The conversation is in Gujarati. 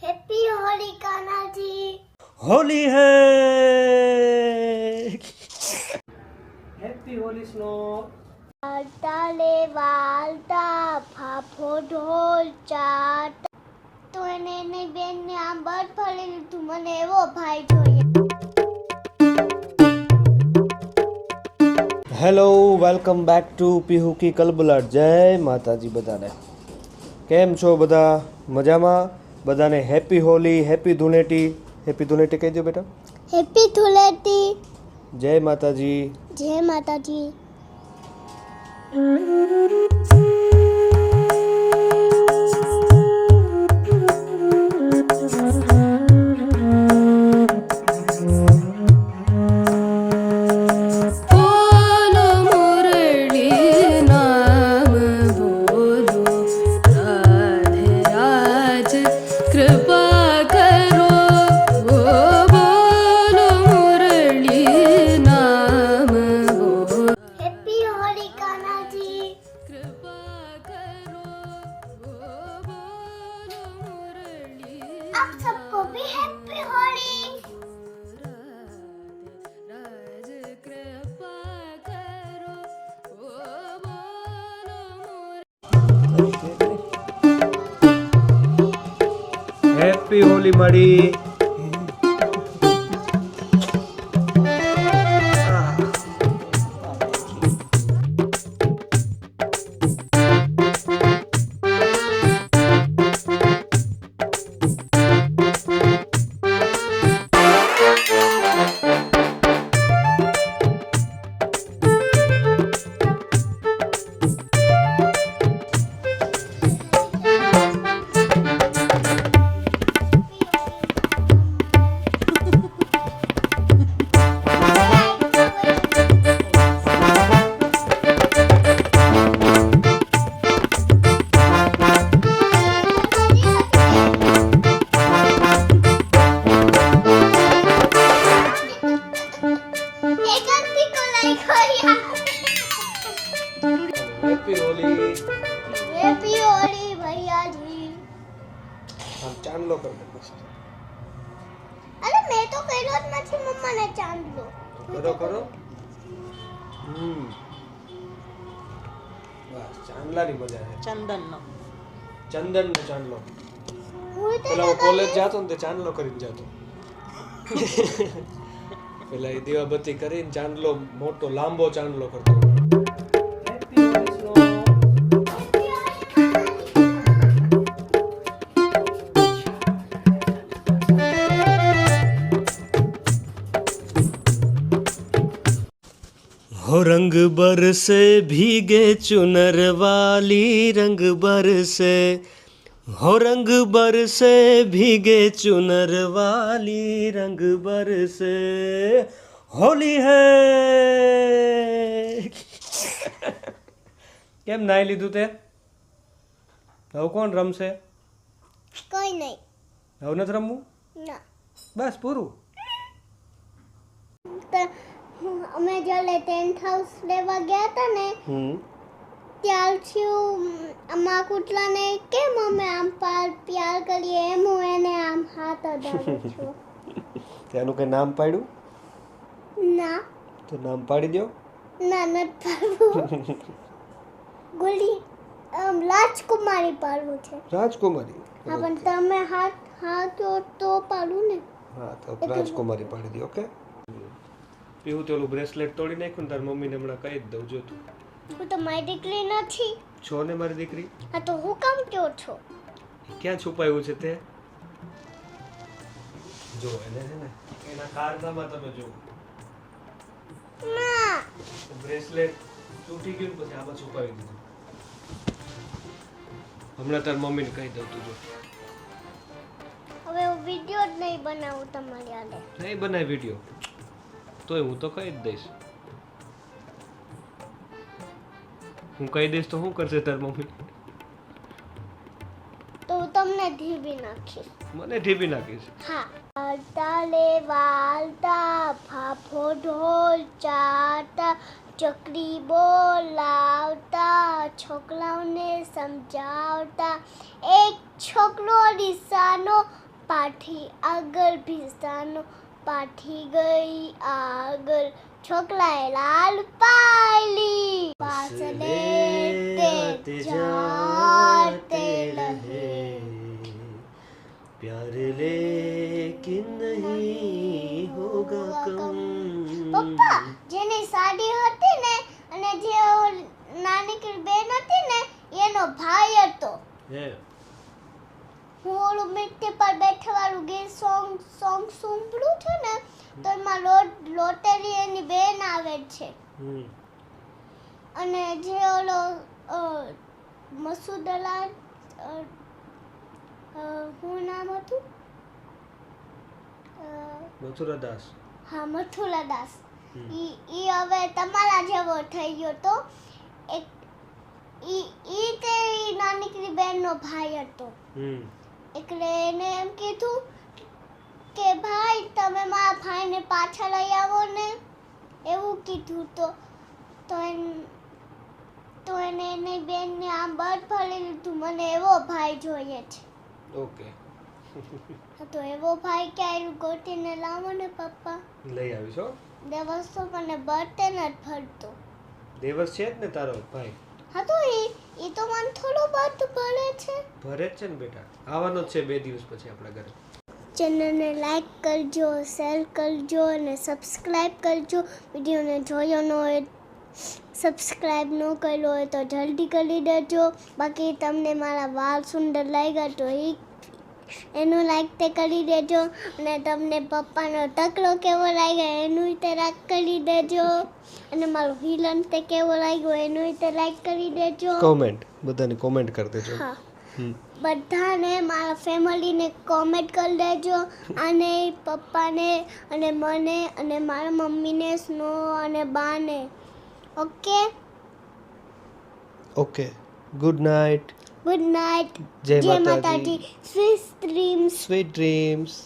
हैप्पी होली कान्हा जी। होली है हैप्पी होली स्नो वालता ले वालता फाफो ढोल ચાટ તો એને બેનને આમ બળ ફળી લીધું. મને એવો ભાઈ જોઈએ. Hello welcome back to Pihu કી કલબલાટ. જય માતાજી બધાને. કેમ છો બધા? મજામાં? બધાને happy Holi, happy Dhuleti. Happy Dhuleti કહી દો બેટા. હેપી ધૂળેટી. જય માતાજી. જય માતાજી. आप सबको भी हैप्पी होली. હેપી હોલી મળી. हैप्पी होली. हैप्पी होली भैया जी. हम ચાંદલો કર દે બસ. અરે મેં તો કર્યો જ નથી. મમ્માને ચાંદલો કરો કરો. બસ ચાંદલાની મજા છે. ચંદનનો ચાંદલો. પેલા હું કોલેજ જાતો ને તે ચાંદલો કરીને જાતો. પેલા એ દીવાબત્તી કરીને ચાંદલો મોટો લાંબો ચાંદલો કરતો. हो रंग बरसे भीगे चुनर वाली रंग बरसे. हो रंग बरसे भीगे चुनर वाली रंग बरसे. होली है. કેમ નાઈ લીધું તે? હવે કોણ રમશે? કોઈ નહીં. હવે નથી રમવું? ના. બસ પૂરું. અમે જ્યારે ટેન્ટ હાઉસ લેવા ગયા હતા ને ત્યારથી અમારા કૂતરાને કેમ અમે આમ પ્યાર કરીએ એમ હું એને આમ હાથ અડાડું છું. તેનું કઈ નામ પાડ્યું? ના. તો નામ પાડી દો. ના નથી પાડવું. ગુલી રાજકુમારી પાડવું છે. રાજકુમારી. હા પણ તમે હાથ તો પાડું ને. હા તો રાજકુમારી પાડી દો. ઓકે. પીવું તો ઓલું બ્રેસલેટ તોડી નાખ્યું ને તાર મમ્મીને હમણાં કહી જ દઉં જો તું. હું તો મારી દીકરી નથી. છો ને મારી દીકરી? હા તો હું કામ કહો છો? ક્યાં છુપાયું છે તે? જો એને છે ને એના કારનામાં તમે જો. ના. બ્રેસલેટ તૂટી ગયું પછી આમાં છુપાવી દીધું. હમણાં તાર મમ્મીને કહી દઉં તું જો. હવે હું વિડિયો જ નહીં બનાવું તમારી આલે. નહીં બનાય વિડિયો. તોય હું તો કહી જ દઈશ. હું કહી દઈશ તો શું કરશે તાર મમ્મી? તો હું તમને ઢીબી નાખીશ. મને ઢીબી નાખીશ? હા. વાલતા લે વાલતા ફાફો ઢોલ ચાટ ચકરી બોલાવતા છોકરાઓને સમજાવતા એક છોકરો ડીસાનો પાઠી આગળ ભીસાનો પાઠી ગઈ આગળ છોકરાએ લાલ પાયલી પાછલે તે જાતે રહે प्यार लेकिन नहीं होगा कम પપ્પા જેની સાડી હતી ને અને જે નાનકડી બેન હતી ને એનો ભાઈ હતો હે હું ઓલું મીઠી પર બેઠવાળું ગીત સોંગ સાંભળું છું ને તો એમાં લોટેરી એની બેન આવે છે અને જે ઓલો મસુદલાલ શું નામ હતું મથુરાદાસ હા મથુરાદાસ ઈ હવે તમારા જેવો થઈ ગયો તો એક ઈ તે નાનકડી બેનનો ભાઈ હતો એટલે એને એમ કીધું કે ભાઈ તમે મારા ભાઈને પાછા લઈ આવો ને એવું કીધું તો એને એની બેનને આમ બળ ફરી લીધું મને એવો ભાઈ જોઈએ છે ઓકે તો એવો ભાઈ ક્યારે ગોતીને લાવો ને પપ્પા લઈ આવીશ હો દેવસ તો મને બળતે નથી ફરતો દેવસ છે જ ને તારો ભાઈ હા તો એ તો મને થોડો બળ ભરે છે ભરે જ છે ને બેટા આવવાનો જ છે 2 દિવસ પછી આપણા ઘરે ચેનલને લાઈક કરજો શેર કરજો અને સબસ્ક્રાઇબ કરજો વિડીયોને જોયો ન હોય સબસ્ક્રાઇબ ન કર્યો હોય તો જલ્દી કરી દેજો બાકી તમને મારા વાળ સુંદર લાગ્યા તો એનું લાઈક તે કરી દેજો અને તમને પપ્પાનો ટકલો કેવો લાગ્યો એનું તે લાઈક કરી દેજો અને મારું વિલન તે કેવો લાગ્યો એનું તે લાઈક કરી દેજો કોમેન્ટ બધાની કોમેન્ટ કરી દેજો હા બધાને મારા ફેમિલીને કોમેન્ટ કરી દેજો અને પપ્પાને અને મને અને મારા મમ્મીને સ્નો અને બાને ઓકે ઓકે ગુડ નાઇટ જય માતાજી સ્વીટ ડ્રીમ્સ